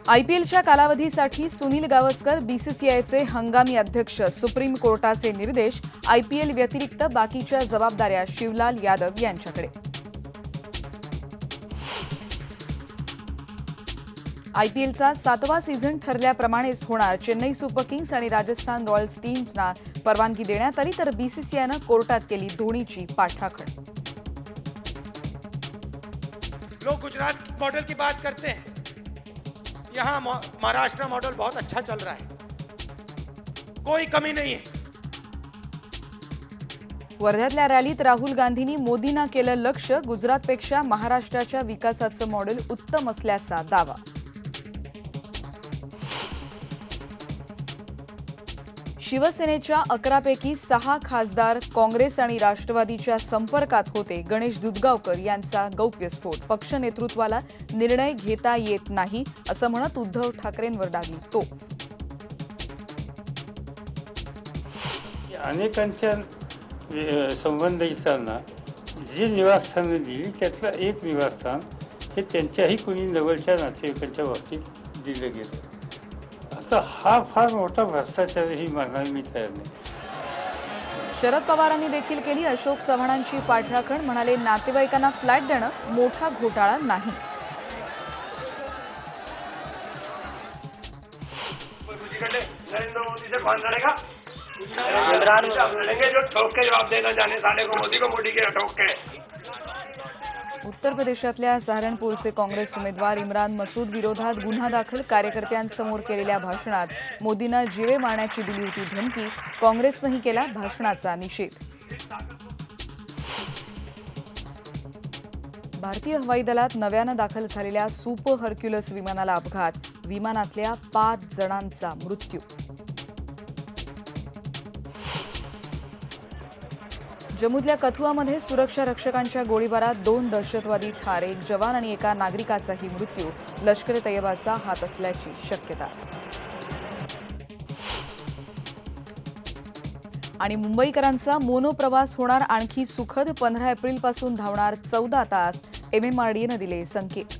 आयपीएलच्या कालावधीसाठी सुनील गावस्कर बीसीसीआयचे हंगामी अध्यक्ष, सुप्रीम कोर्टाचे निर्देश, आयपीएल व्यतिरिक्त बाकीच्या जबाबदाऱ्या शिवलाल यादव यांच्याकडे। आयपीएलचा 7वा सीझन ठरल्याप्रमाणेच होणार। चेन्नई सुपर किंग्स आणि राजस्थान रॉयल्स टीम्सना परवानगी देण्यात आली, तर बीसीसीआयने कोर्टात केली धोनीची पाठराखण। लोग गुजरात मॉडल की बात करते हैं, यहाँ महाराष्ट्र मॉडल बहुत अच्छा चल रहा है, कोई कमी नहीं है। वर्ध्यातल्या रॅलीत राहुल गांधींनी मोदींना केलं लक्ष्य, गुजरातपेक्षा महाराष्ट्राच्या विकासाचं मॉडेल उत्तम असल्याचा दावा। शिवसेनेच्या 11 पैकी 6 खासदार काँग्रेस आणि राष्ट्रवादीच्या संपर्कात होते। गणेश दुधगावकर यांचा गौप्यस्फोट, पक्ष नेतृत्वाला निर्णय घेता येत नाही असं म्हणत उद्धव ठाकरेंवर डागली तोफ। अनेकांच्या संबंध असताना जे निवासस्थानं दिली त्यातलं एक निवासस्थान हे त्यांच्याही कोणी जवळच्या नातेवाईकांच्या बाबतीत दिलं गेलं। आता हा फार मोठा भ्रष्टाचार ही मानायला मी तयार नाही। शरद पवारांनी देखील केली अशोक चव्हाणांची पाठराखण, म्हणाले नातेवाईकांना फ्लॅट देणं मोठा घोटाळा नाही। नरेंद्र मोदी से कौन लड़ेगा? इमरान लड़ेंगे जो ठोक के जवाब देना जाने साले को, मोदी के ठोक के। उत्तर प्रदेशातल्या सहारनपूरचे काँग्रेस उमेदवार इम्रान मसूद विरोधात गुन्हा दाखल, कार्यकर्त्यांसमोर केलेल्या भाषणात मोदींना जीवे मारण्याची दिली होती धमकी, काँग्रेसनेही केला भाषणाचा निषेध। भारतीय हवाई दलात नव्यानं दाखल झालेल्या सुपर हर्क्युलस विमानाला अपघात, विमानातल्या 5 जणांचा मृत्यू। जम्मूतल्या कथुआमध्ये सुरक्षा रक्षकांच्या गोळीबारात 2 दहशतवादी ठार, 1 जवान आणि एका नागरिकाचाही मृत्यू, लष्कर तैयबाचा हात असल्याची शक्यता। आणि मुंबईकरांचा मोनो प्रवास होणार आणखी सुखद, 15 एप्रिलपासून धावणार 14 तास, एमएमआरडीएने दिले संकेत।